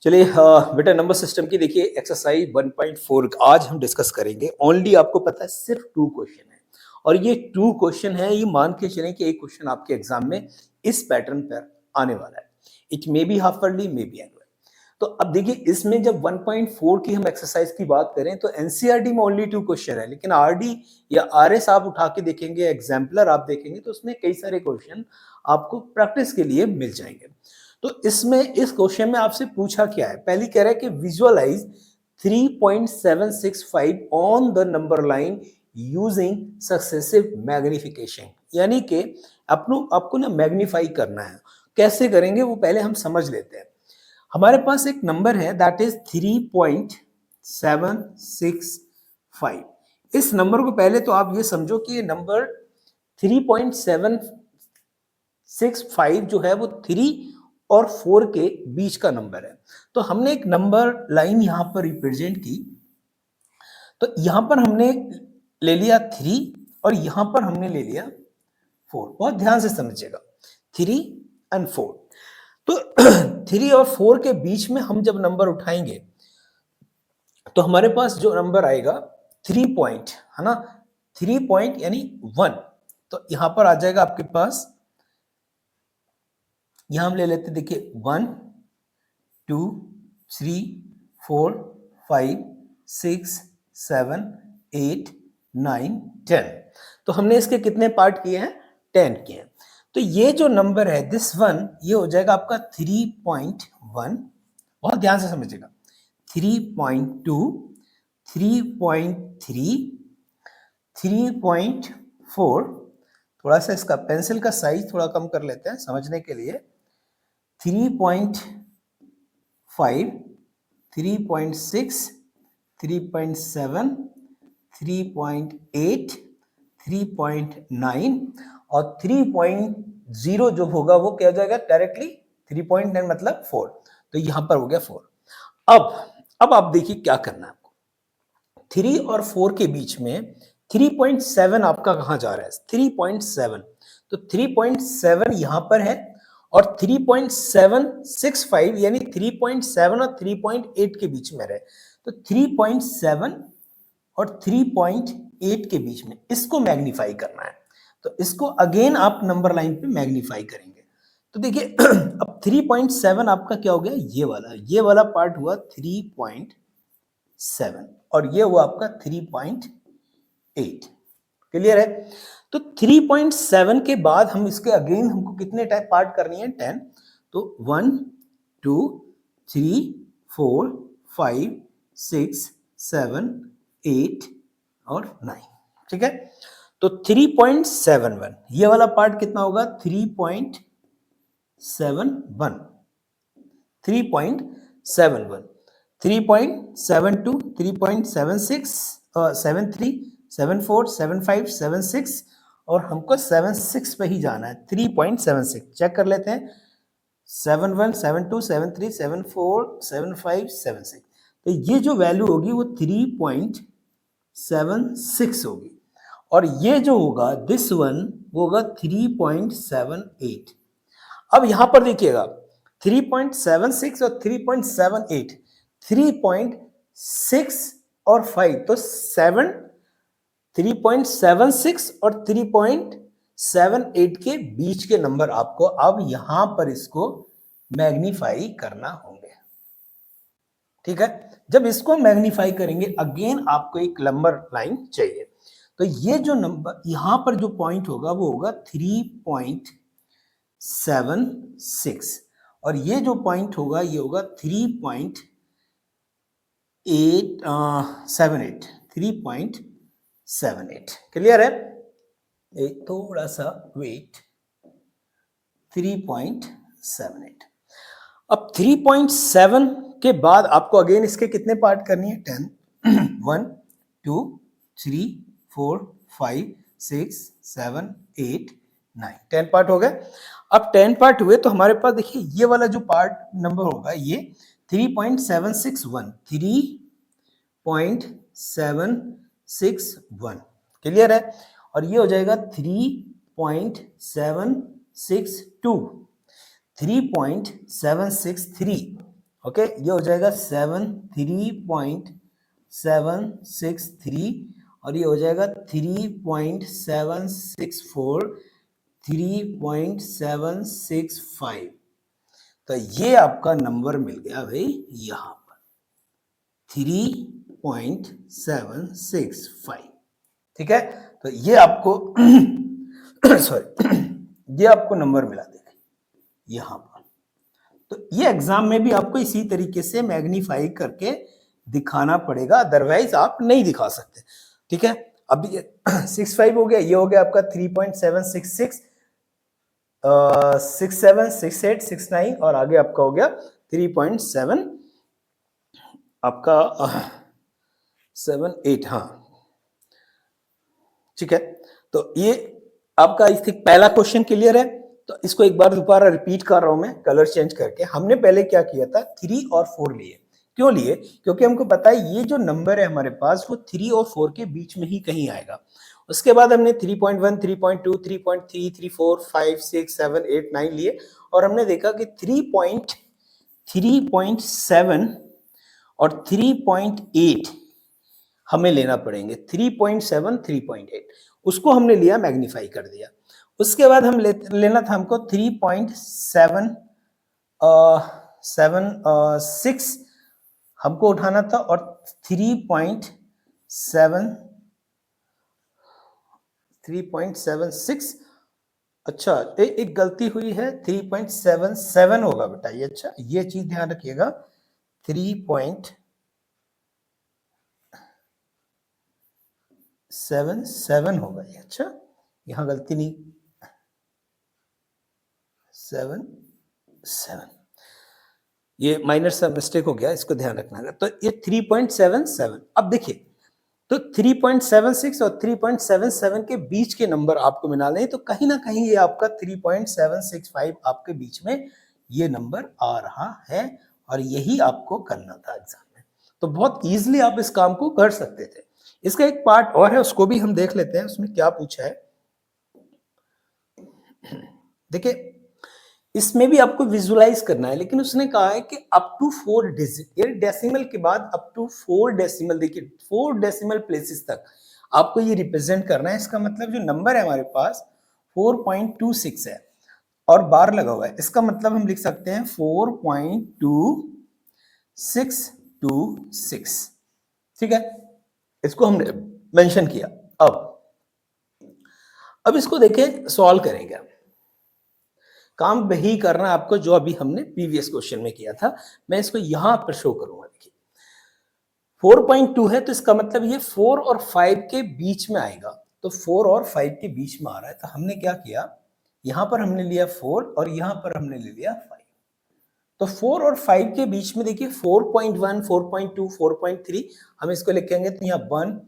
चलिए बेटा number system की देखिए एक्सरसाइज 1.4 आज हम डिस्कस करेंगे। ओनली आपको पता है सिर्फ 2 क्वेश्चन है और ये 2 क्वेश्चन है, ये मान के चलें कि एक क्वेश्चन आपके एग्जाम में इस पैटर्न पर आने वाला है। It may be half yearly, may be annual. तो अब देखिए इसमें जब 1.4 की हम एक्सरसाइज की बात करें तो एनसीईआरटी में ओनली 2 क्वेश्चन है, लेकिन आरडी या आरएस आप उठा के देखेंगे, एग्जाम्पलर आप देखेंगे तो उसमें कई सारे क्वेश्चन आपको प्रैक्टिस के लिए मिल जाएंगे। तो इसमें इस क्वेश्चन में आपसे पूछा क्या है, पहली कह रहा है कि visualise 3.765 on the number line using successive magnification, यानी कि आपको ना मैग्नीफाई करना है। कैसे करेंगे वो पहले हम समझ लेते हैं। हमारे पास एक नंबर है दैट इज 3.765। इस नंबर को पहले तो आप ये समझो कि ये नंबर 3.765 जो है वो 3 और 4 के बीच का नंबर है। तो हमने एक नंबर लाइन यहां पर रिप्रेजेंट की, तो यहां पर हमने ले लिया 3 और यहां पर हमने ले लिया 4। बहुत ध्यान से समझिएगा, 3 एंड 4। तो 3 और 4 के बीच में हम जब नंबर उठाएंगे तो हमारे पास जो नंबर आएगा 3 पॉइंट, है ना, 3 पॉइंट यानी 1। तो यहां पर आ जाएगा आपके पास, यहां हम ले लेते देखिए 1 2 3 4 5 6 7 8 9 10। तो हमने इसके कितने पार्ट किए हैं? 10 किए हैं। तो ये जो नंबर है दिस वन, ये हो जाएगा आपका 3.1। बहुत ध्यान से समझिएगा, 3.2 3.3 3.4। थोड़ा सा इसका पेंसिल का साइज थोड़ा कम कर लेते हैं समझने के लिए। 3.5 3.6 3.7 3.8 3.9 और 3.0 जो होगा वो क्या हो जाएगा डायरेक्टली 3.9 मतलब 4। तो यहां पर हो गया 4। अब आप देखिए क्या करना है आपको। 3 और 4 के बीच में 3.7 आपका कहां जा रहा है? 3.7। तो 3.7 यहां पर है और 3.765 यानी 3.7 और 3.8 के बीच में रहे। तो 3.7 और 3.8 के बीच में इसको मैग्नीफाई करना है। तो इसको अगेन आप नंबर लाइन पे मैग्नीफाई करेंगे। तो देखिए अब 3.7 आपका क्या हो गया? ये वाला पार्ट हुआ 3.7 और ये हुआ आपका 3.8। क्लियर है? तो 3.7 के बाद हम इसके अगेन हमको कितने टाइप पार्ट करनी है? 10। तो 1 2 3 4 5 6 7 8 और 9। ठीक है? तो 3.71 ये वाला पार्ट कितना होगा? 3.71 3.71 3.72 3.76 73 74 75 76 और हमको 76 पे ही जाना है। 3.76 चेक कर लेते हैं। 71 72 73 74 75 76। तो ये जो वैल्यू होगी वो 3.76 होगी और ये जो होगा दिस वन वो होगा 3.78। अब यहां पर देखिएगा 3.76 और 3.78, 3.6 और 5 तो 7, 3.76 और 3.78 के बीच के नंबर आपको अब यहां पर इसको मैग्नीफाई करना होंगे। ठीक है? जब इसको मैग्नीफाई करेंगे अगेन आपको एक नंबर लाइन चाहिए। तो ये जो नंबर यहां पर जो पॉइंट होगा वो होगा 3.76 और ये जो पॉइंट होगा ये होगा 3.78। क्लियर है? एक थोड़ा सा वेट। 3.78। अब 3.7 के बाद आपको अगेन इसके कितने पार्ट करनी है? 10। 1 2 3 4 5 6 7 8 9 10 पार्ट हो गए। अब 10 पार्ट हुए तो हमारे पास देखिए ये वाला जो पार्ट नंबर होगा ये 3.761 3.761। क्लियर है? और ये हो जाएगा 3.762 3.763 ओके, ये हो जाएगा 3.763 और ये हो जाएगा 3.764, 3.765। तो ये आपका नंबर मिल गया भाई यहां पर 3.765। ठीक है, तो ये आपको सॉरी ये आपको नंबर मिला देगा यहां पर। तो ये एग्जाम में भी आपको इसी तरीके से मैग्नीफाई करके दिखाना पड़ेगा, अदरवाइज आप नहीं दिखा सकते। ठीक है, अब ये 65 हो गया, ये हो गया आपका 3.766, 67, 68, 69 और आगे आपका हो गया 3.7 आपका 78। हाँ ठीक है, तो ये आपका इस पहला क्वेश्चन क्लियर है। तो इसको एक बार दोबारा रिपीट कर रहा हूं मैं कलर चेंज करके। हमने पहले क्या किया था, 3 और 4 लिए। क्यों लिए? क्योंकि हमको पता है ये जो नंबर है हमारे पास वो 3 और 4 के बीच में ही कहीं आएगा। उसके बाद हमने 3.1, 3.2, 3.3, 3, 4, 5, 6, 7, 8, 9 लिए और हमने देखा कि 3.7 और 3.8 हमें लेना पड़ेंगे। 3.7, 3.8 उसको हमने लिया, मैग्नीफाई कर दिया। उसके बाद हम लेना था हमको 3.76 हमको उठाना था और 3.76 अच्छा एक गलती हुई है, 3.77 होगा बेटा ये। अच्छा ये चीज ध्यान रखिएगा, 3.77 होगा ये। अच्छा यहां गलती नहीं, 7 ये माइनर सा मिस्टेक हो गया, इसको ध्यान रखना है। तो ये 3.77। अब देखिए, तो 3.76 और 3.77 के बीच के नंबर आपको मिला लें, तो कहीं ना कहीं ये आपका 3.765 आपके बीच में ये नंबर आ रहा है और यही आपको करना था एग्जाम में। तो बहुत इजीली आप इस काम को कर सकते थे। इसका एक पार्ट और है, उसको भी हम देख लेते हैं। उसमें क्या पूछा है देखिए, इसमें भी आपको विजुलाइज करना है, लेकिन उसने कहा है कि अप टू 4 डिजिट, यानी डेसिमल के बाद अप टू 4 डेसिमल, देखिए 4 डेसिमल प्लेसेस तक आपको ये रिप्रेजेंट करना है। इसका मतलब जो नंबर है हमारे पास 4.26 है और बार लगा हुआ है, इसका मतलब हम लिख सकते हैं 4.2626। ठीक है, इसको हमने मेंशन किया। अब इसको देखें, सॉल्व करेंगे। काम वही करना है आपको जो अभी हमने प्रीवियस क्वेश्चन में किया था। मैं इसको यहां पर शो करूंगा। देखिए 4.2 है, तो इसका मतलब ये 4 और 5 के बीच में आएगा। तो 4 और 5 के बीच में आ रहा है, तो हमने क्या किया, यहां पर हमने लिया 4 और यहां पर हमने ले लिया 5। तो 4 और 5 के बीच में देखिए 4.1, 4.2, 4.3 हम इसको लिखेंगे। तो यहाँ 1,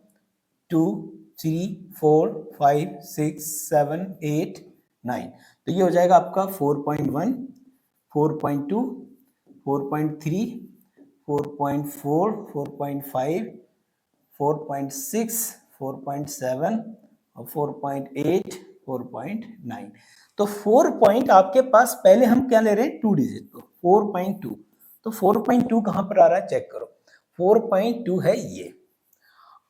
2, 3, 4, 5, 6, 7, 8, 9। तो ये हो जाएगा आपका 4.1, 4.2, 4.3, 4.4, 4.5, 4.6, 4.7 और 4.8, 4.9। तो 4 पॉइंट आपके पास, पहले हम क्या ले रहे हैं, 2 डिजिट को 4.2। तो 4.2 कहां पर आ रहा है चेक करो, 4.2 है ये।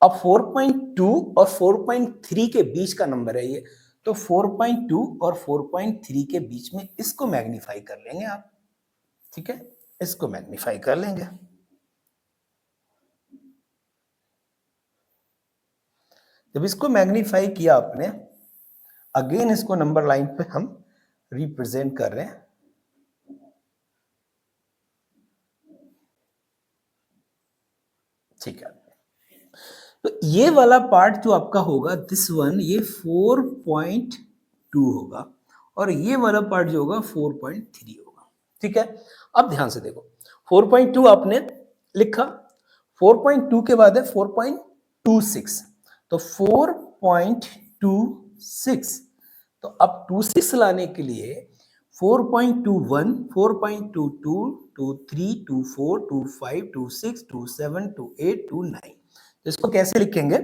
अब 4.2 और 4.3 के बीच का नंबर है ये, तो 4.2 और 4.3 के बीच में इसको मैग्नीफाई कर लेंगे आप। ठीक है, इसको मैग्नीफाई कर लेंगे। जब इसको मैग्नीफाई किया आपने, अगेन इसको नंबर लाइन पे हम रिप्रेजेंट कर रहे हैं। ठीक है, तो ये वाला पार्ट जो आपका होगा, दिस वन, ये 4.2 होगा और ये वाला पार्ट जो होगा 4.3 होगा। ठीक है, अब ध्यान से देखो, 4.2 आपने लिखा, 4.2 के बाद है 4.26। तो 4.26, तो अब 26 लाने के लिए 4.21, 4.22, 23, 24, 25, 26, 27, 28, 29। तो इसको कैसे लिखेंगे,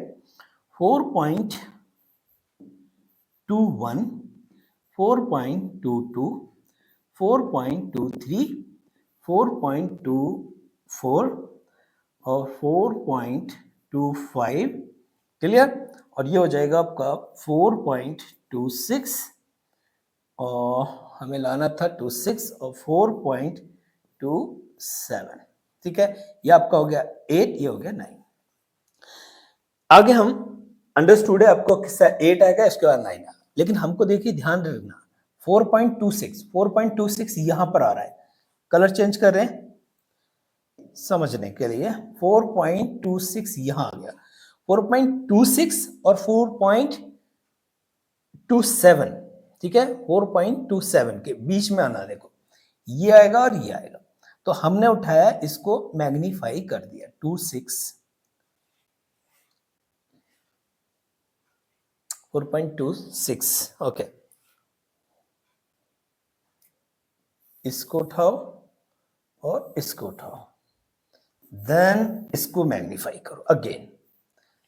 4.21, 4.22, 4.23, 4.24 और 4.25, क्लियर। और ये हो जाएगा आपका 4.26 और हमें लाना था 26 और 4.27, ठीक है। ये आपका हो गया 8, ये हो गया 9। आगे हम अंडरस्टूड है, आपको किस्सा 8 आएगा, इसके बाद 9 आएगा। लेकिन हमको देखिए ध्यान रखना 4.26 यहां पर आ रहा है, कलर चेंज कर रहे हैं समझने के लिए। 4.26 यहां आ गया, 4.26 और 4.27, ठीक है। 4.27 के बीच में आना, देखो ये आएगा और ये आएगा, तो हमने उठाया इसको मैग्नीफाई कर दिया 4.26, ओके। इसको उठाओ और इसको उठाओ, देन इसको मैग्नीफाई करो अगेन,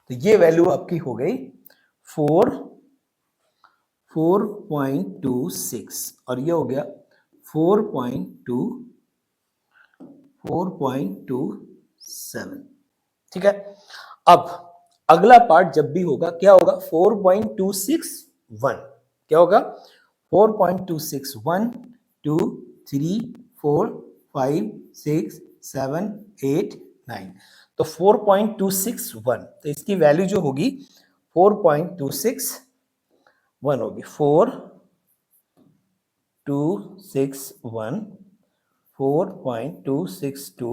तो ये वैल्यू आपकी हो गई 4.26 और ये हो गया 4.27, ठीक है। अब अगला पार्ट जब भी होगा क्या होगा, 4.261, क्या होगा 4.261, 2 3 4 5 6 7 8 9, तो 4.261, तो इसकी वैल्यू जो होगी 4.261 होगी, 4.261, 4.262,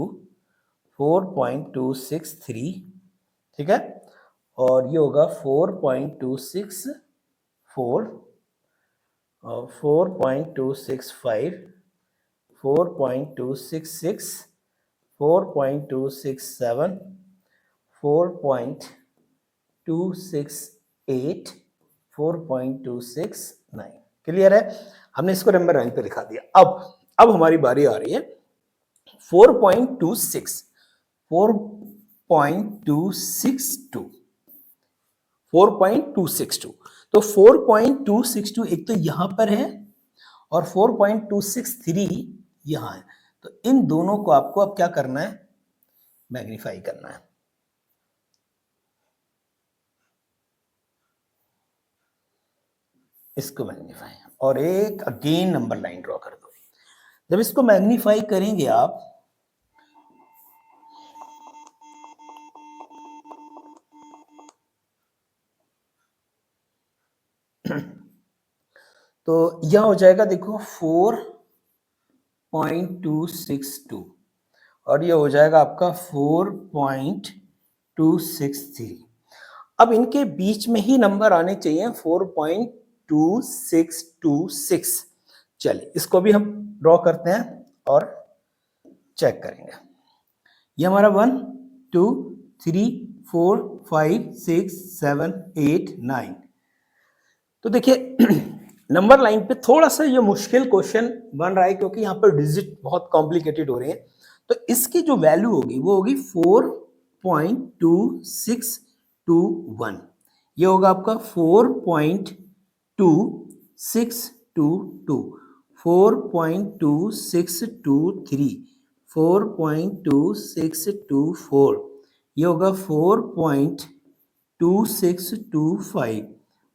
4.263, ठीक है। और ये होगा 4.264 और 4.265, 4.266, 4.267, 4.268, 4.269, क्लियर है। हमने इसको नंबर 9 पे लिखा दिया। अब हमारी बारी आ रही है 4.26, 4.262, 4.262, तो 4.262 एक तो यहां पर है और 4.263 यहां है, तो इन दोनों को आपको अब क्या करना है, मैग्नीफाई करना है। इसको मैग्नीफाई और एक अगेन नंबर लाइन ड्रॉ कर दो। जब इसको मैग्नीफाई करेंगे आप, तो यह हो जाएगा देखो 4.262 और ये हो जाएगा आपका 4.263। अब इनके बीच में ही नंबर आने चाहिए 4.2626। चलिए इसको भी हम ड्रॉ करते हैं और चेक करेंगे। ये हमारा 1 2 3 4 5 6 7 8 9। तो देखिए नंबर लाइन पे थोड़ा सा ये मुश्किल क्वेश्चन बन रहा है क्योंकि यहाँ पर डिजिट बहुत कॉम्प्लिकेटेड हो रहे हैं। तो इसकी जो वैल्यू होगी वो होगी 4.2621। ये होगा आपका 4.2622, 4.2623, 4.2624, ये होगा 4.2625,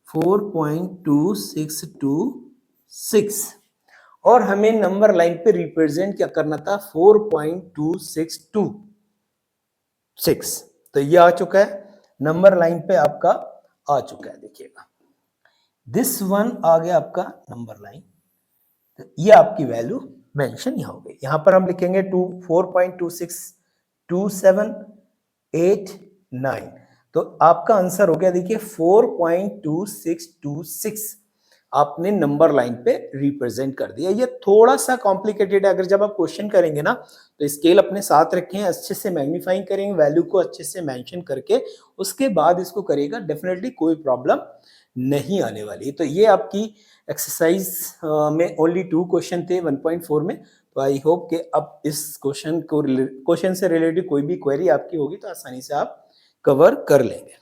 4.2626 और हमें नंबर लाइन पे रिप्रेजेंट क्या करना था 4.2626। तो ये आ चुका है, नंबर लाइन पे आपका आ चुका है। देखिएगा दिस वन आ गया आपका नंबर लाइन, तो ये आपकी वैल्यू मेंशन यहां हो गई। यहां पर हम लिखेंगे 4.262789, तो आपका आंसर हो गया देखिए 4.2626 आपने नंबर लाइन पे रिप्रेजेंट कर दिया। ये थोड़ा सा कॉम्प्लिकेटेड है, अगर जब आप क्वेश्चन करेंगे ना तो स्केल अपने साथ रखें, अच्छे से मैग्नीफाइंग करेंगे, वैल्यू को अच्छे से मेंशन करके उसके बाद इसको करेगा, डेफिनेटली कोई प्रॉब्लम नहीं आने वाली। तो ये आपकी एक्सरसाइज में ओनली 2 क्वेश्चन थे 1.4 में। तो आई होप कि अब इस क्वेश्चन से रिलेटेड कोई भी क्वेरी आपकी होगी तो आसानी से आप कवर कर लेंगे।